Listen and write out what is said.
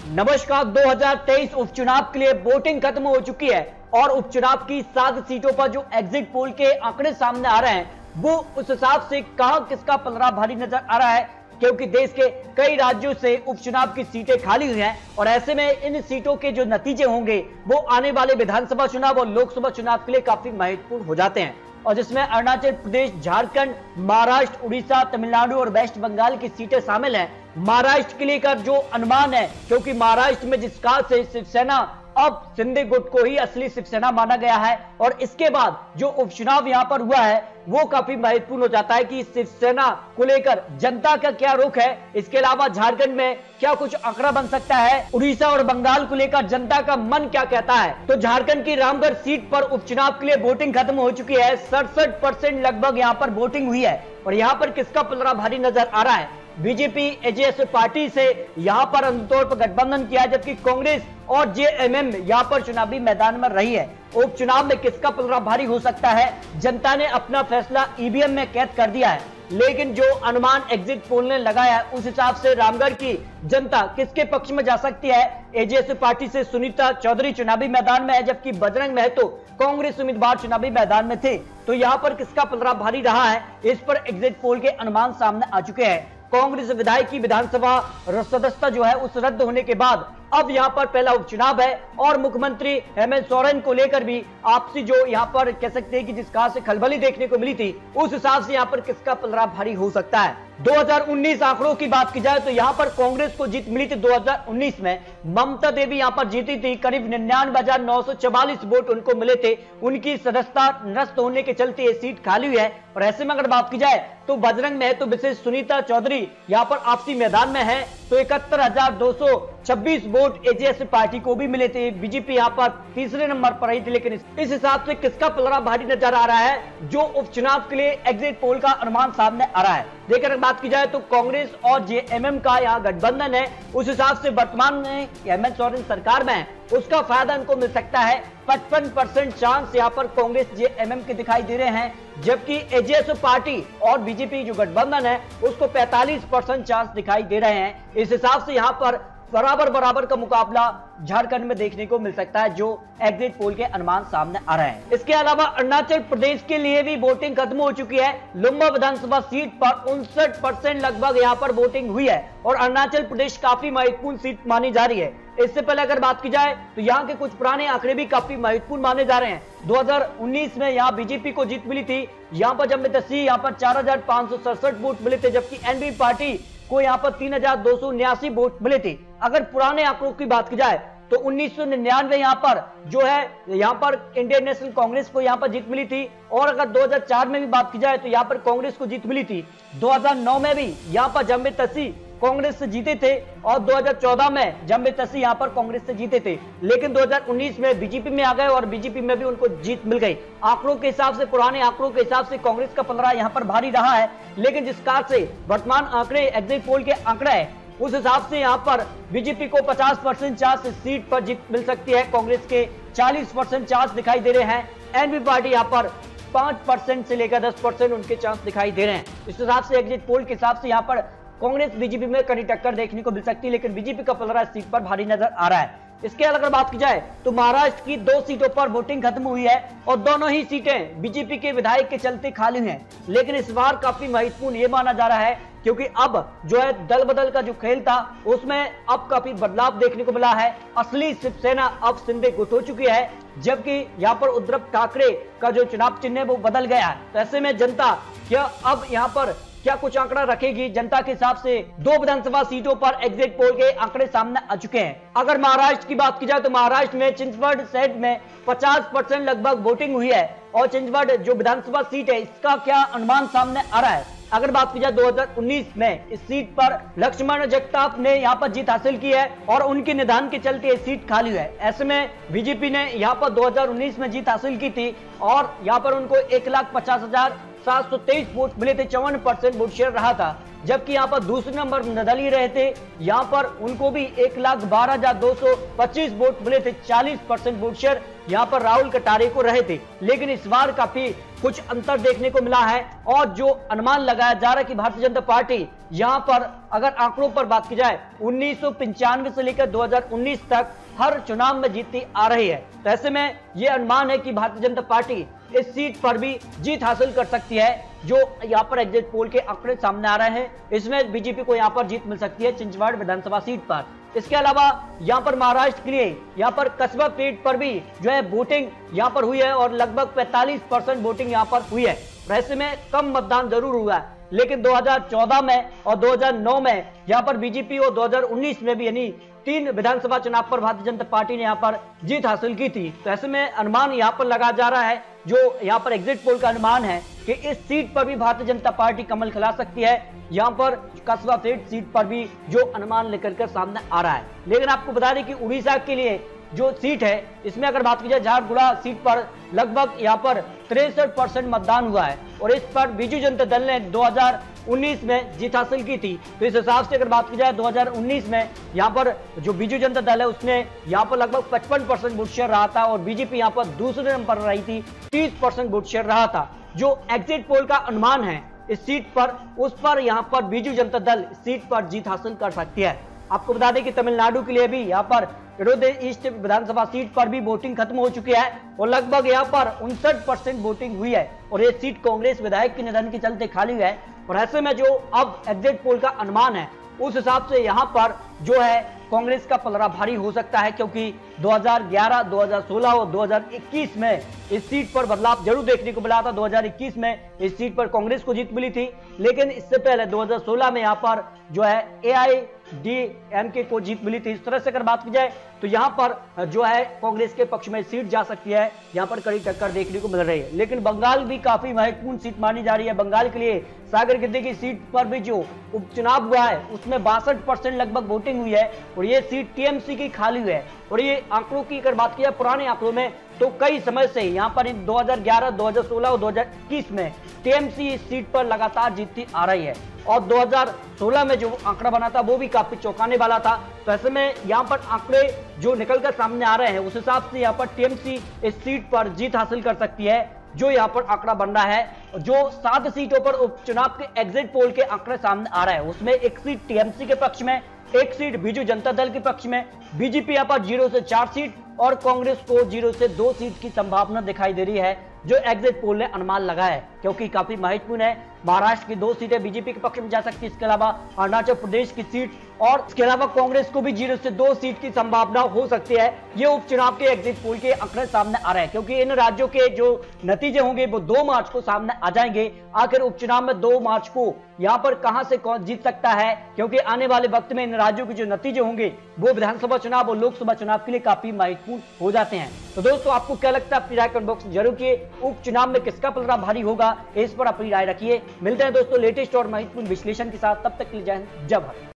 नमस्कार। 2023 उपचुनाव के लिए वोटिंग खत्म हो चुकी है और उपचुनाव की 7 सीटों पर जो एग्जिट पोल के आंकड़े सामने आ रहे हैं वो उस हिसाब से कहां किसका पलड़ा भारी नजर आ रहा है, क्योंकि देश के कई राज्यों से उपचुनाव की सीटें खाली हुई हैं और ऐसे में इन सीटों के जो नतीजे होंगे वो आने वाले विधानसभा चुनाव और लोकसभा चुनाव के लिए काफी महत्वपूर्ण हो जाते हैं। और जिसमें अरुणाचल प्रदेश, झारखंड, महाराष्ट्र, उड़ीसा, तमिलनाडु और वेस्ट बंगाल की सीटें शामिल हैं। महाराष्ट्र के लिए का जो अनुमान है, क्योंकि महाराष्ट्र में जिस काल से शिवसेना अब शिंदे गुट को ही असली शिवसेना माना गया है और इसके बाद जो उपचुनाव यहां पर हुआ है वो काफी महत्वपूर्ण हो जाता है कि शिवसेना को लेकर जनता का क्या रुख है। इसके अलावा झारखंड में क्या कुछ आंकड़ा बन सकता है, उड़ीसा और बंगाल को लेकर जनता का मन क्या कहता है। तो झारखंड की रामगढ़ सीट पर उपचुनाव के लिए वोटिंग खत्म हो चुकी है। 67% लगभग यहाँ पर वोटिंग हुई है और यहाँ पर किसका पलड़ा भारी नजर आ रहा है। बीजेपी एजेएस पार्टी से यहां पर आमतौर पर गठबंधन किया, जबकि कांग्रेस और जेएमएम यहां पर चुनावी मैदान में रही है। उपचुनाव में किसका पलड़ा भारी हो सकता है, जनता ने अपना फैसला ईवीएम में कैद कर दिया है, लेकिन जो अनुमान एग्जिट पोल ने लगाया उस हिसाब से रामगढ़ की जनता किसके पक्ष में जा सकती है। एजेएस पार्टी से सुनीता चौधरी चुनावी मैदान में है, जबकि बजरंग महतो कांग्रेस उम्मीदवार चुनावी मैदान में थे। तो यहाँ पर किसका पलड़ा भारी रहा है, इस पर एग्जिट पोल के अनुमान सामने आ चुके हैं। कांग्रेस विधायक की विधानसभा सदस्यता जो है उस रद्द होने के बाद अब यहां पर पहला उपचुनाव है और मुख्यमंत्री हेमंत सोरेन को लेकर भी आपसी जो यहां पर कह सकते हैं कि जिस कहां से खलबली देखने को मिली थी उस हिसाब से यहां पर किसका पलड़ा भारी हो सकता है। 2019 आंकड़ों की बात की जाए तो यहां पर कांग्रेस को जीत मिली थी। 2019 में ममता देवी यहां पर जीती थी, करीब 99,944 वोट उनको मिले थे। उनकी सदस्यता नष्ट होने के चलते ये सीट खाली हुई है और ऐसे में अगर बात की जाए तो बजरंग महतो विशेष सुनीता चौधरी यहां पर आपसी मैदान में है तो 71,226 वोट एजेएस पार्टी को भी मिले थे। बीजेपी यहां पर तीसरे नंबर पर रही थी, लेकिन इस हिसाब से किसका पलड़ा भारी नजर आ रहा है जो उपचुनाव के लिए एग्जिट पोल का अनुमान सामने आ रहा है। देखकर बात की जाए तो कांग्रेस और जेएमएम का यहाँ गठबंधन है, उस हिसाब से वर्तमान में हेमंत सोरेन सरकार में है, उसका फायदा इनको मिल सकता है। 55% चांस यहाँ पर कांग्रेस जेएमएम के दिखाई दे रहे हैं, जबकि एजेएस पार्टी और बीजेपी जो गठबंधन है उसको 45% चांस दिखाई दे रहे हैं। इस हिसाब से यहाँ पर बराबर का मुकाबला झारखंड में देखने को मिल सकता है जो एग्जिट पोल के अनुमान सामने आ रहे हैं। इसके अलावा अरुणाचल प्रदेश के लिए भी वोटिंग खत्म हो चुकी है। लुम्बा विधानसभा सीट पर 59% लगभग यहाँ पर वोटिंग हुई है और अरुणाचल प्रदेश काफी महत्वपूर्ण सीट मानी जा रही है। इससे पहले अगर बात की जाए तो यहाँ के कुछ पुराने आंकड़े भी काफी महत्वपूर्ण माने जा रहे हैं। 2019 में यहाँ बीजेपी को जीत मिली थी, यहाँ पर जब तस्सी यहाँ पर 4,567 वोट मिले थे, जबकि एनडीपी पार्टी को यहाँ पर 3,279 वोट मिले थे। अगर पुराने आंकड़ों की बात की जाए तो 1999 यहाँ पर जो है यहाँ पर इंडियन नेशनल कांग्रेस को यहाँ पर जीत मिली थी और अगर 2004 में भी बात की जाए तो यहाँ पर कांग्रेस को जीत मिली थी। 2009 में भी यहाँ पर जम्मे तस्सी कांग्रेस से जीते थे और 2014 में जम्मे तस्सी यहाँ पर कांग्रेस से जीते थे, लेकिन 2019 में बीजेपी में आ गए और बीजेपी में भी उनको जीत मिल गई। आंकड़ों के हिसाब से, पुराने आंकड़ों के हिसाब से कांग्रेस का पलड़ा यहाँ पर भारी रहा है, लेकिन जिस कार से वर्तमान आंकड़े एग्जिट पोल के आंकड़े है उस हिसाब से यहाँ पर बीजेपी को 50% चांस सीट पर जीत मिल सकती है, कांग्रेस के 40% चांस दिखाई दे रहे हैं। एनपी पार्टी यहाँ पर 5% से लेकर 10% उनके चांस दिखाई दे रहे हैं। इस हिसाब से एग्जिट पोल के हिसाब से यहाँ पर कांग्रेस बीजेपी में कड़ी टक्कर देखने को मिल सकती है, लेकिन बीजेपी का पलड़ा इस सीट पर भारी नजर आ रहा है। इसके अगर बात की जाए तो महाराष्ट्र की 2 सीटों पर वोटिंग खत्म हुई है और दोनों ही सीटें बीजेपी के विधायक के चलते खाली हैं, लेकिन इस बार काफी महत्वपूर्ण ये माना जा रहा है क्योंकि अब जो है दल बदल का जो खेल था उसमें अब काफी बदलाव देखने को मिला है। असली शिवसेना अब शिंदे गुट हो चुकी है, जबकि यहाँ पर उद्धव ठाकरे का जो चुनाव चिन्ह है वो बदल गया है। तो ऐसे में जनता क्या अब यहाँ पर क्या कुछ आंकड़ा रखेगी, जनता के हिसाब से 2 विधानसभा सीटों पर एग्जिट पोल के आंकड़े सामने आ चुके हैं। अगर महाराष्ट्र की बात की जाए तो महाराष्ट्र में चिंचवड शहर में 50% लगभग वोटिंग हुई है और चिंचवड जो विधानसभा सीट है इसका क्या अनुमान सामने आ रहा है। अगर बात की जाए 2019 में इस सीट पर लक्ष्मण जगताप ने यहाँ पर जीत हासिल की है और उनके निधन के चलते ये सीट खाली है। ऐसे में बीजेपी ने यहाँ पर 2019 में जीत हासिल की थी और यहाँ पर उनको 1,50,723 वोट मिले थे, 54% वोट शेयर रहा था, जबकि यहाँ पर दूसरे नंबर निर्दलीय रहे थे, यहाँ पर उनको भी 1,12,225 वोट मिले थे, 40% वोट शेयर। यहाँ पर राहुल कटारे को रहे थे, लेकिन इस बार काफी कुछ अंतर देखने को मिला है। और जो अनुमान लगाया जा रहा है कि भारतीय जनता पार्टी यहाँ पर अगर आंकड़ों पर बात की जाए 1995 से लेकर 2019 तक हर चुनाव में जीतती आ रही है। तो ऐसे में यह अनुमान है कि भारतीय जनता पार्टी इस सीट पर भी जीत हासिल कर सकती है। जो यहाँ पर एग्जिट पोल के आंकड़े सामने आ रहे हैं, इसमें बीजेपी को यहाँ पर जीत मिल सकती है चिंचवाड़ विधानसभा सीट पर। इसके अलावा यहाँ पर महाराष्ट्र के लिए यहाँ पर कस्बा सीट पर भी जो है वोटिंग यहाँ पर हुई है और लगभग 45% वोटिंग यहाँ पर हुई है। ऐसे में कम मतदान जरूर हुआ है, लेकिन 2014 में और 2009 में यहाँ पर बीजेपी और 2019 में भी यानी 3 विधानसभा चुनाव पर भारतीय जनता पार्टी ने यहाँ पर जीत हासिल की थी। तो ऐसे में अनुमान यहाँ पर लगाया जा रहा है, जो यहाँ पर एग्जिट पोल का अनुमान है कि इस सीट पर भी भारतीय जनता पार्टी कमल खिला सकती है। यहाँ पर कस्बा सीट पर भी जो अनुमान लेकर कर सामने आ रहा है। लेकिन आपको बता दें कि उड़ीसा के लिए जो सीट है, इसमें अगर बात की जाए झारगुड़ा सीट पर लगभग यहाँ पर 63% मतदान हुआ है और इस पर बीजू जनता दल ने 2019 में जीत हासिल की थी। तो इस हिसाब से अगर बात की जाए 2019 में यहाँ पर जो बीजू जनता दल है उसने यहाँ पर लगभग 55% वोट शेयर रहा था और बीजेपी यहाँ पर दूसरे नंबर पर रही थी, 30% वोट शेयर रहा था। जो एग्जिट पोल का अनुमान है इस सीट पर, उस पर यहाँ पर बीजू जनता दल सीट पर जीत हासिल कर सकती है। आपको बता दें कि तमिलनाडु के लिए भी यहाँ पर इडोदे ईस्ट विधानसभा सीट पर भी वोटिंग खत्म हो चुकी है और लगभग यहाँ पर 59% वोटिंग हुई है और ये सीट कांग्रेस विधायक के निधन के चलते खाली है। और ऐसे में जो अब एग्जिट पोल का अनुमान है उस हिसाब से यहाँ पर जो है कांग्रेस का पलड़ा भारी हो सकता है, क्योंकि 2011, 2016 और 2021 में इस सीट पर बदलाव जरूर देखने को मिला था। 2021 में इस सीट पर कांग्रेस को जीत मिली थी, लेकिन इससे पहले 2016 में यहाँ पर जो है AIADMK को जीत मिली थी। इस तरह से अगर बात की जाए तो यहाँ पर जो है कांग्रेस के पक्ष में सीट जा सकती है, यहाँ पर कड़ी टक्कर देखने को मिल रही है। लेकिन बंगाल भी काफी महत्वपूर्ण सीट मानी जा रही है। बंगाल के लिए सागर गिद्दी की सीट पर भी जो उपचुनाव हुआ है उसमें 62% लगभग वोटिंग हुई है और ये सीट TMC की खाली हुई है। और ये आंकड़ों की अगर बात की जाए पुराने आंकड़ों में तो कई समय से यहाँ पर 2011, 2016 और 2021 में TMC इस सीट पर लगातार जीतती आ रही है और 2016 में जो आंकड़ा बना था वो भी काफी चौंकाने वाला था। तो ऐसे में यहाँ पर आंकड़े जो निकलकर सामने आ रहे हैं उस हिसाब से यहाँ पर TMC इस सीट पर जीत हासिल कर सकती है। जो यहाँ पर आंकड़ा बन रहा है, जो 7 सीटों पर उपचुनाव के एग्जिट पोल के आंकड़े सामने आ रहा है उसमें एक सीट TMC के पक्ष में, एक सीट बीजू जनता दल के पक्ष में, बीजेपी यहाँ पर 0 से 4 सीट और कांग्रेस को 0 से 2 सीट की संभावना दिखाई दे रही है, जो एग्जिट पोल ने अनुमान लगाया है, क्योंकि काफी महत्वपूर्ण है। महाराष्ट्र की 2 सीटें बीजेपी के पक्ष में जा सकती है, इसके अलावा अरुणाचल प्रदेश की सीट और इसके अलावा कांग्रेस को भी 0 से 2 सीट की संभावना हो सकती है। ये उपचुनाव के एग्जिट पोल के आंकड़े सामने आ रहे हैं, क्योंकि इन राज्यों के जो नतीजे होंगे वो 2 मार्च को सामने आ जाएंगे। आखिर उपचुनाव में 2 मार्च को यहाँ पर कहां से कौन जीत सकता है, क्योंकि आने वाले वक्त में इन राज्यों के जो नतीजे होंगे वो विधानसभा चुनाव और लोकसभा चुनाव के लिए काफी महत्वपूर्ण हो जाते हैं। तो दोस्तों, आपको क्या लगता है? अपनी राय कमेंट बॉक्स में जरूर किए। उपचुनाव में किसका पलड़ा भारी होगा, इस पर अपनी राय रखिए। मिलते हैं दोस्तों लेटेस्ट और महत्वपूर्ण विश्लेषण के साथ, तब तक के लिए जय हिंद, जय भारत।